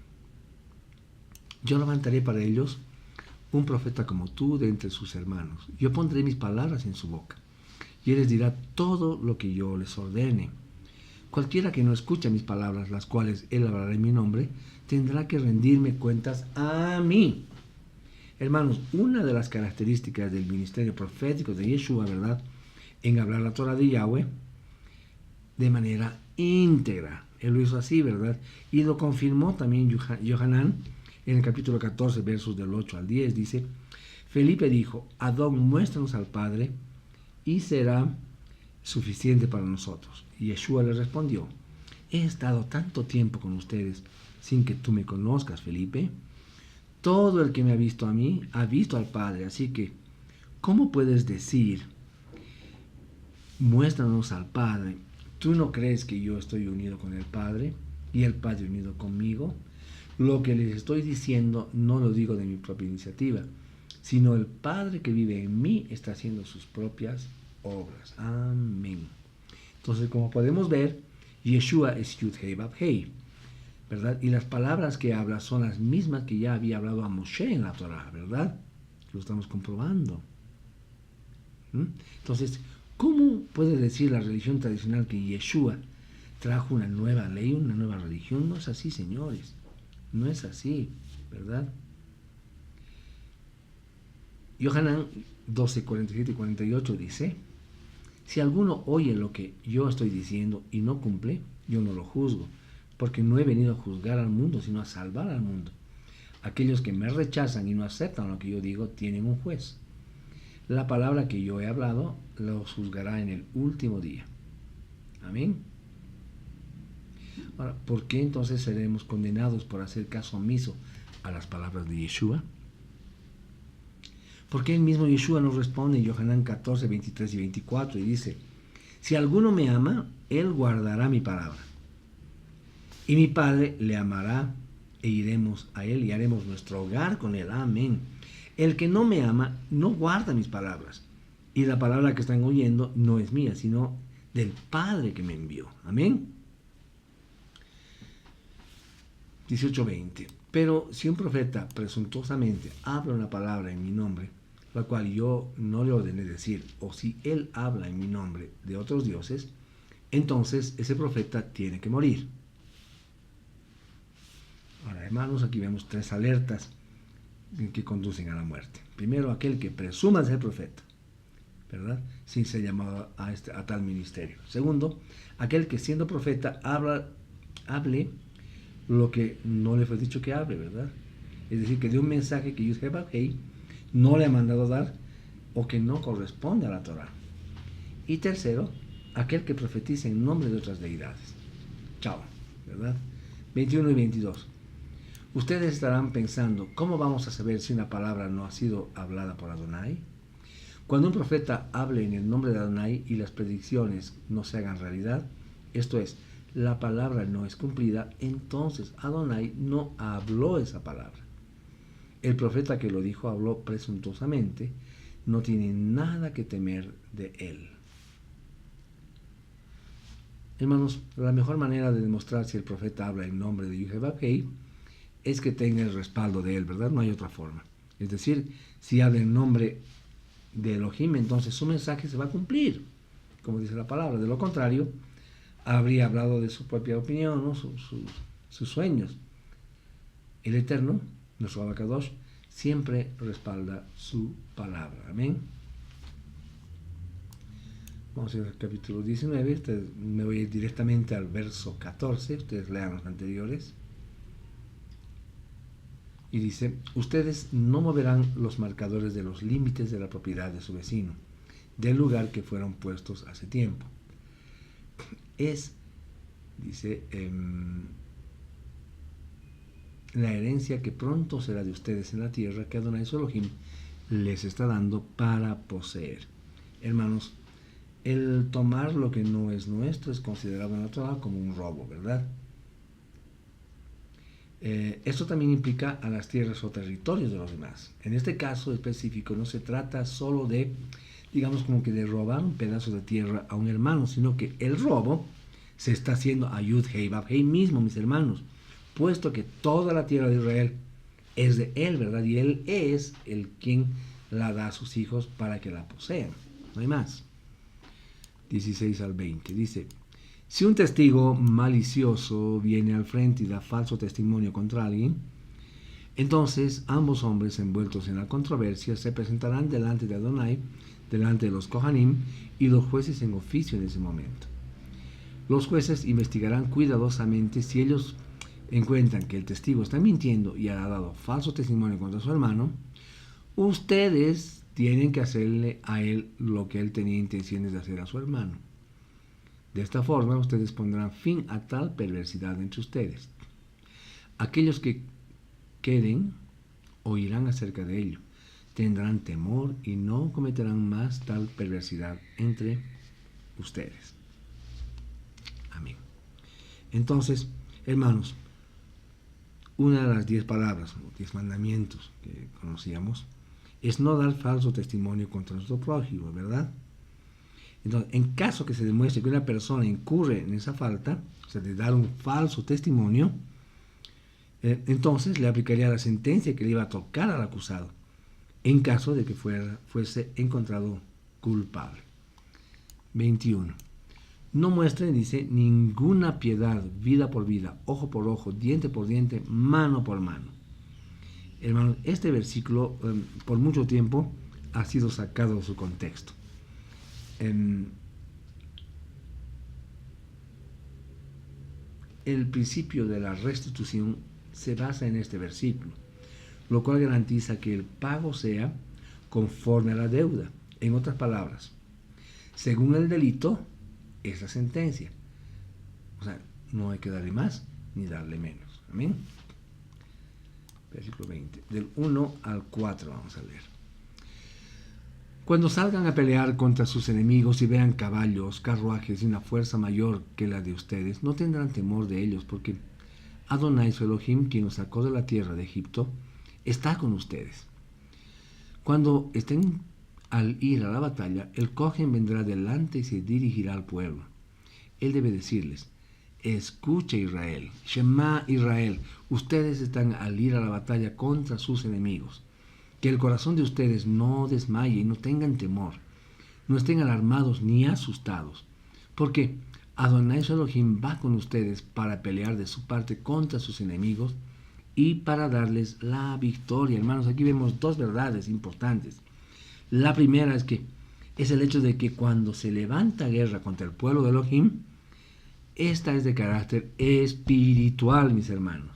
Yo levantaré para ellos un profeta como tú de entre sus hermanos. Yo pondré mis palabras en su boca, y él les dirá todo lo que yo les ordene. Cualquiera que no escuche mis palabras, las cuales él hablará en mi nombre, tendrá que rendirme cuentas a mí. Hermanos, una de las características del ministerio profético de Yeshua, ¿verdad?, en hablar la Torah de Yahweh de manera íntegra. Él lo hizo así, ¿verdad? Y lo confirmó también Yohanan en el capítulo 14, versos del 8 al 10. Dice, Felipe dijo, Adón, muéstranos al Padre y será suficiente para nosotros. Y Yeshua le respondió, he estado tanto tiempo con ustedes sin que tú me conozcas, Felipe. Todo el que me ha visto a mí, ha visto al Padre. Así que, ¿cómo puedes decir, muéstranos al Padre? ¿Tú no crees que yo estoy unido con el Padre y el Padre unido conmigo? Lo que les estoy diciendo no lo digo de mi propia iniciativa, sino el Padre que vive en mí está haciendo sus propias obras. Amén. Entonces, como podemos ver, Yeshua es Yud-Heh-Vav-Heh, ¿verdad? Y las palabras que habla son las mismas que ya había hablado a Moshe en la Torah, ¿verdad? Lo estamos comprobando. Entonces, ¿cómo puede decir la religión tradicional que Yeshua trajo una nueva ley, una nueva religión? No es así, señores. No es así, ¿verdad? Yohanan 12, 47 y 48 dice, si alguno oye lo que yo estoy diciendo y no cumple, yo no lo juzgo, porque no he venido a juzgar al mundo, sino a salvar al mundo. Aquellos que me rechazan y no aceptan lo que yo digo, tienen un juez. La palabra que yo he hablado los juzgará en el último día. Amén. Ahora, ¿por qué entonces seremos condenados por hacer caso omiso a las palabras de Yeshua? Porque el mismo Yeshua nos responde en Yohanan 14, 23 y 24 y dice, si alguno me ama, él guardará mi palabra. Y mi Padre le amará e iremos a él y haremos nuestro hogar con él. Amén. El que no me ama no guarda mis palabras. Y la palabra que están oyendo no es mía, sino del Padre que me envió. Amén. 18:20. Pero si un profeta presuntuosamente habla una palabra en mi nombre, la cual yo no le ordené decir, o si él habla en mi nombre de otros dioses, entonces ese profeta tiene que morir. Ahora, hermanos, aquí vemos tres alertas que conducen a la muerte. Primero, aquel que presuma ser profeta, ¿verdad?, sin ser llamado a tal ministerio. Segundo, aquel que siendo profeta hable lo que no le fue dicho que hable, ¿verdad? Es decir, que dé un mensaje que Yud-Heh-Vav-Heh no le ha mandado dar o que no corresponde a la Torah. Y tercero, aquel que profetiza en nombre de otras deidades. Chao, ¿verdad? 21 y 22. Ustedes estarán pensando, ¿cómo vamos a saber si una palabra no ha sido hablada por Adonai? Cuando un profeta hable en el nombre de Adonai y las predicciones no se hagan realidad, esto es, la palabra no es cumplida, entonces Adonai no habló esa palabra. El profeta que lo dijo habló presuntuosamente, no tiene nada que temer de él. Hermanos, la mejor manera de demostrar si el profeta habla en nombre de Yud-Heh-Vav-Heh es que tenga el respaldo de él, ¿verdad? No hay otra forma. Es decir, si habla en nombre de Elohim, entonces su mensaje se va a cumplir, como dice la palabra. De lo contrario, habría hablado de su propia opinión, ¿no? Sus sueños. El Eterno, nuestro Abacadosh, siempre respalda su palabra. Amén. Vamos a ir al capítulo 19. Me voy a ir directamente al verso 14. Ustedes lean los anteriores. Y dice: ustedes no moverán los marcadores de los límites de la propiedad de su vecino, del lugar que fueron puestos hace tiempo. Dice, la herencia que pronto será de ustedes en la tierra que Adonai su Elohim les está dando para poseer. Hermanos, el tomar lo que no es nuestro es considerado en la Torah como un robo, ¿verdad? Esto también implica a las tierras o territorios de los demás. En este caso específico no se trata solo de, digamos, como que de robar un pedazo de tierra a un hermano, sino que el robo se está haciendo a Yud-Heh-Vav-Heh mismo, mis hermanos, puesto que toda la tierra de Israel es de él, ¿verdad? Y él es el quien la da a sus hijos para que la posean. No hay más. 16 al 20. Dice: si un testigo malicioso viene al frente y da falso testimonio contra alguien, entonces ambos hombres envueltos en la controversia se presentarán delante de Adonai, delante de los Kohanim y los jueces en oficio en ese momento. Los jueces investigarán cuidadosamente. Si ellos encuentran que el testigo está mintiendo y ha dado falso testimonio contra su hermano, ustedes tienen que hacerle a él lo que él tenía intenciones de hacer a su hermano. De esta forma, ustedes pondrán fin a tal perversidad entre ustedes. Aquellos que queden oirán acerca de ello, tendrán temor y no cometerán más tal perversidad entre ustedes. Amén. Entonces, hermanos, una de las 10 palabras, 10 mandamientos que conocíamos, es no dar falso testimonio contra nuestro prójimo, ¿verdad? Entonces, en caso que se demuestre que una persona incurre en esa falta, o sea, de dar un falso testimonio, entonces le aplicaría la sentencia que le iba a tocar al acusado, en caso de que fuese encontrado culpable. 21. No muestren, dice, ninguna piedad, vida por vida, ojo por ojo, diente por diente, mano por mano. Hermanos, este versículo por mucho tiempo ha sido sacado de su contexto. El principio de la restitución se basa en este versículo, lo cual garantiza que el pago sea conforme a la deuda. En otras palabras, según el delito, es la sentencia. O sea, no hay que darle más ni darle menos. Amén. Versículo 20. Del 1 al 4 vamos a leer. Cuando salgan a pelear contra sus enemigos y vean caballos, carruajes y una fuerza mayor que la de ustedes, no tendrán temor de ellos, porque Adonai su Elohim, quien los sacó de la tierra de Egipto, está con ustedes. Cuando estén al ir a la batalla, el Cohen vendrá delante y se dirigirá al pueblo. Él debe decirles: escuche Israel, Shema Israel, ustedes están al ir a la batalla contra sus enemigos. Que el corazón de ustedes no desmaye y no tengan temor, no estén alarmados ni asustados, porque Adonai su Elohim va con ustedes para pelear de su parte contra sus enemigos y para darles la victoria. Hermanos, aquí vemos dos verdades importantes. La primera es el hecho de que cuando se levanta guerra contra el pueblo de Elohim, esta es de carácter espiritual, mis hermanos.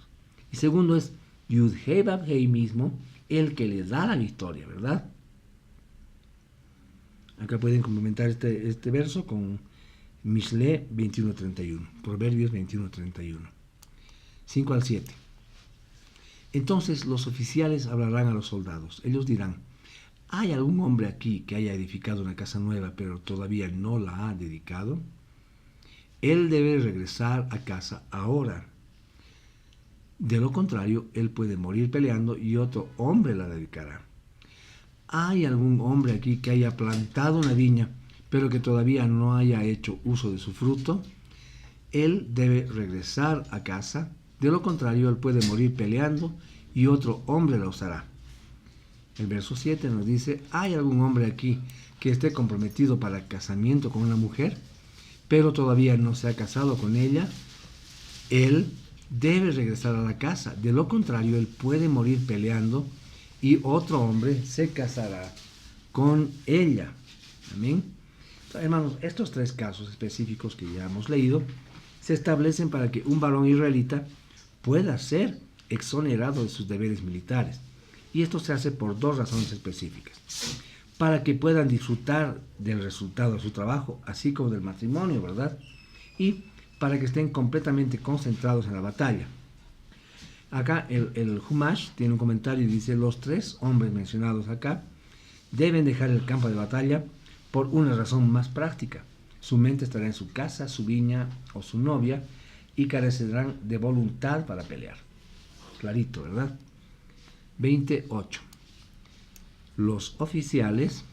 Y segundo es Yud-Heh-Vav-Heh mismo, el que le da la victoria, ¿verdad? Acá pueden complementar este verso con Mishle 21:31, Proverbios 21:31. 5 al 7. Entonces los oficiales hablarán a los soldados. Ellos dirán: ¿hay algún hombre aquí que haya edificado una casa nueva, pero todavía no la ha dedicado? Él debe regresar a casa ahora. De lo contrario, él puede morir peleando y otro hombre la dedicará. ¿Hay algún hombre aquí que haya plantado una viña, pero que todavía no haya hecho uso de su fruto? él debe regresar a casa, de lo contrario él puede morir peleando y otro hombre la usará. El verso 7 nos dice, ¿hay algún hombre aquí que esté comprometido para casamiento con una mujer, pero todavía no se ha casado con ella? Él debe regresar a la casa, de lo contrario él puede morir peleando y otro hombre se casará con ella. Amén. Entonces, hermanos, estos tres casos específicos que ya hemos leído se establecen para que un varón israelita pueda ser exonerado de sus deberes militares. Y esto se hace por dos razones específicas. Para que puedan disfrutar del resultado de su trabajo, así como del matrimonio, ¿verdad? Y para que estén completamente concentrados en la batalla. Acá el Humash tiene un comentario y dice, los tres hombres mencionados acá deben dejar el campo de batalla por una razón más práctica. Su mente estará en su casa, su viña o su novia y carecerán de voluntad para pelear. Clarito, ¿verdad? 28. Los oficiales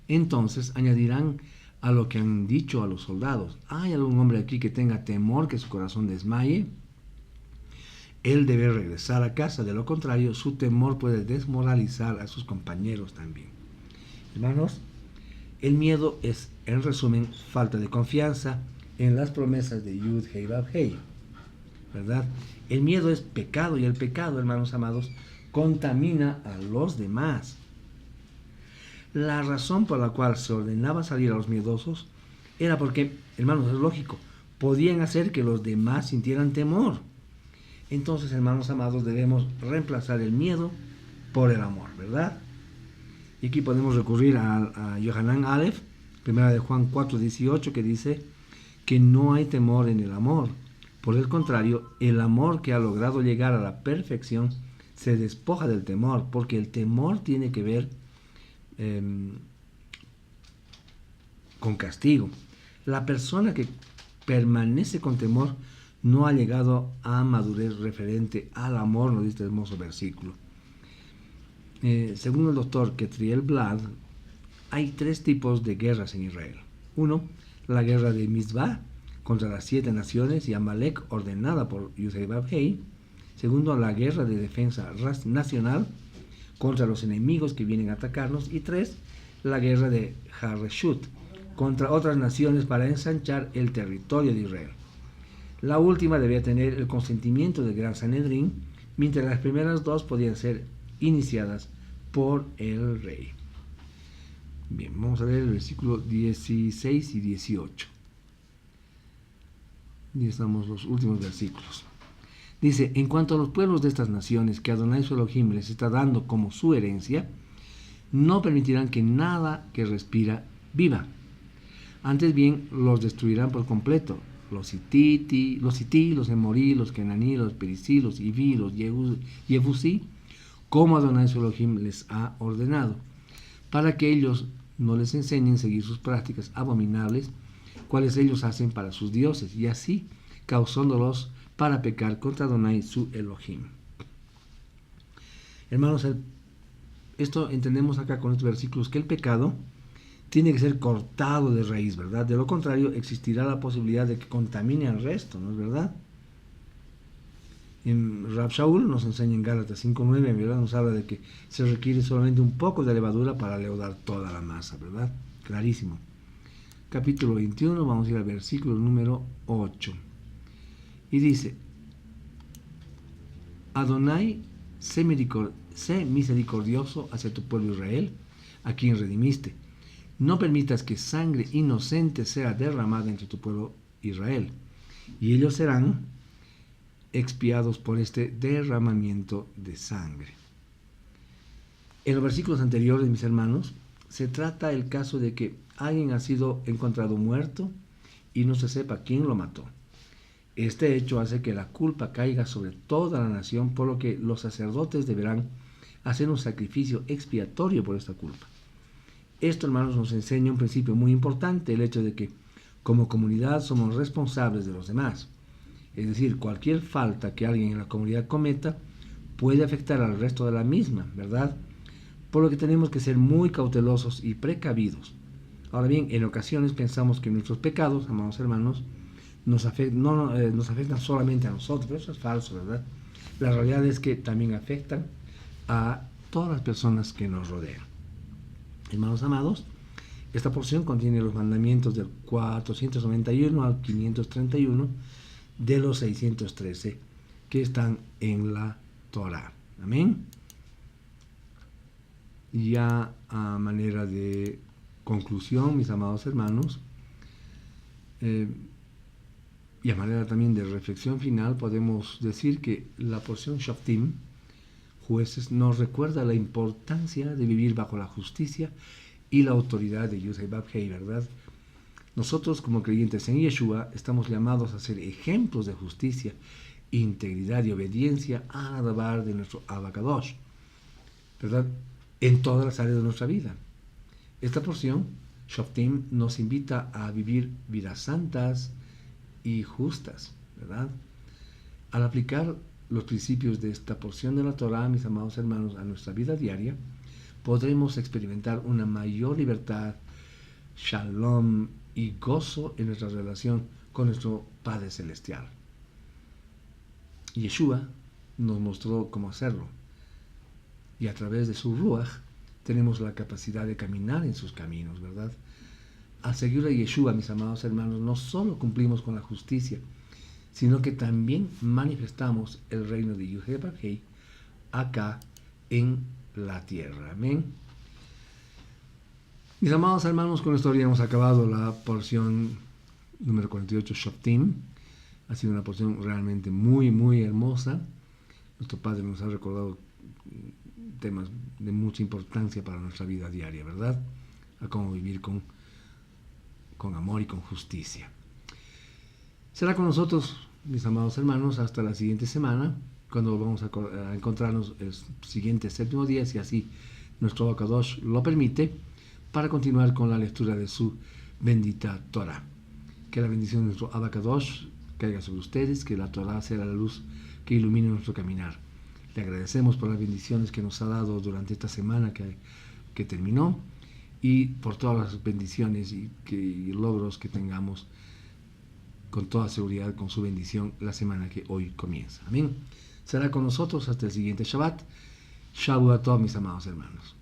entonces añadirán a lo que han dicho a los soldados. ¿Hay algún hombre aquí que tenga temor que su corazón desmaye? Él debe regresar a casa, de lo contrario su temor puede desmoralizar a sus compañeros también. Hermanos, el miedo es, en resumen, falta de confianza en las promesas de Yud Hei Vav Hei, ¿verdad? El miedo es pecado y el pecado, hermanos amados, contamina a los demás. La razón por la cual se ordenaba salir a los miedosos era porque, hermanos, es lógico, podían hacer que los demás sintieran temor. Entonces, hermanos amados, debemos reemplazar el miedo por el amor, ¿verdad? Y aquí podemos recurrir a Yohanan Aleph, primera de Juan 4:18, que dice que no hay temor en el amor. Por el contrario, el amor que ha logrado llegar a la perfección se despoja del temor, porque el temor tiene que ver con castigo. La persona que permanece con temor no ha llegado a madurez referente al amor, nos dice este hermoso versículo. Según el doctor Ketriel Blad, hay tres tipos de guerras en Israel. Uno, la guerra de Mizpah contra las 7 naciones y Amalek, ordenada por Yud Hei Vav Hei. Segundo, la guerra de defensa nacional contra los enemigos que vienen a atacarnos. Y tres, la guerra de Hareshut contra otras naciones para ensanchar el territorio de Israel. La última debía tener el consentimiento del Gran Sanedrín, mientras las primeras dos podían ser iniciadas por el rey. Bien, vamos a leer el versículo 16 y 18. Y estamos los últimos versículos. Dice, en cuanto a los pueblos de estas naciones que Adonai su Elohim les está dando como su herencia, no permitirán que nada que respira viva. Antes bien, los destruirán por completo. Los hití, los emorí, los kenaní, los perizí, los iví, los yebusí, como Adonai su Elohim les ha ordenado, para que ellos no les enseñen a seguir sus prácticas abominables, cuales ellos hacen para sus dioses, y así causándolos para pecar contra Adonai su Elohim. Hermanos, esto entendemos acá con estos versículos, que el pecado tiene que ser cortado de raíz, ¿verdad? De lo contrario, existirá la posibilidad de que contamine al resto, ¿no es verdad? En Rav Shaul nos enseña en Gálatas 5:9, ¿verdad? Nos habla de que se requiere solamente un poco de levadura para leudar toda la masa, ¿verdad? Clarísimo. Capítulo 21, vamos a ir al versículo número 8. Y dice, Adonai, sé misericordioso hacia tu pueblo Israel, a quien redimiste. No permitas que sangre inocente sea derramada entre tu pueblo Israel, y ellos serán expiados por este derramamiento de sangre. En los versículos anteriores, mis hermanos, se trata el caso de que alguien ha sido encontrado muerto y no se sepa quién lo mató. Este hecho hace que la culpa caiga sobre toda la nación, por lo que los sacerdotes deberán hacer un sacrificio expiatorio por esta culpa. Esto, hermanos, nos enseña un principio muy importante, el hecho de que como comunidad somos responsables de los demás. Es decir, cualquier falta que alguien en la comunidad cometa puede afectar al resto de la misma, ¿verdad? Por lo que tenemos que ser muy cautelosos y precavidos. Ahora bien, en ocasiones pensamos que nuestros pecados, amados hermanos, nos afectan solamente a nosotros, pero eso es falso, ¿verdad? La realidad es que también afectan a todas las personas que nos rodean. Hermanos amados, esta porción contiene los mandamientos del 491 al 531 de los 613 que están en la Torá. Amén. Ya a manera de conclusión, mis amados hermanos, y a manera también de reflexión final, podemos decir que la porción Shoftim, jueces, nos recuerda la importancia de vivir bajo la justicia y la autoridad de Yud-Heh-Vav-Heh, ¿verdad? Nosotros como creyentes en Yeshua estamos llamados a ser ejemplos de justicia, integridad y obediencia a la dabar de nuestro Abba Kadosh, ¿verdad? En todas las áreas de nuestra vida. Esta porción, Shoftim, nos invita a vivir vidas santas y justas, ¿verdad? Al aplicar los principios de esta porción de la Torá, mis amados hermanos, a nuestra vida diaria, podremos experimentar una mayor libertad, shalom y gozo en nuestra relación con nuestro Padre Celestial. Yeshua nos mostró cómo hacerlo, y a través de su Ruach tenemos la capacidad de caminar en sus caminos, ¿verdad? Al seguir a Yeshua, mis amados hermanos, no solo cumplimos con la justicia, sino que también manifestamos el reino de Yud-Heh-Vav-Heh acá en la tierra. Amén. Mis amados hermanos, con esto habríamos acabado la porción número 48, Shoftim. Ha sido una porción realmente muy, muy hermosa. Nuestro Padre nos ha recordado temas de mucha importancia para nuestra vida diaria, ¿verdad? A cómo vivir con amor y con justicia. Será con nosotros, mis amados hermanos, hasta la siguiente semana, cuando vamos a encontrarnos el siguiente séptimo día, si así nuestro Kadosh lo permite, para continuar con la lectura de su bendita Torah. Que la bendición de nuestro Abba Kadosh caiga sobre ustedes, que la Torah sea la luz que ilumine nuestro caminar. Le agradecemos por las bendiciones que nos ha dado durante esta semana que terminó, y por todas las bendiciones y logros que tengamos con toda seguridad con su bendición la semana que hoy comienza. Amén. Será con nosotros hasta el siguiente Shabbat. Shabbat a todos mis amados hermanos.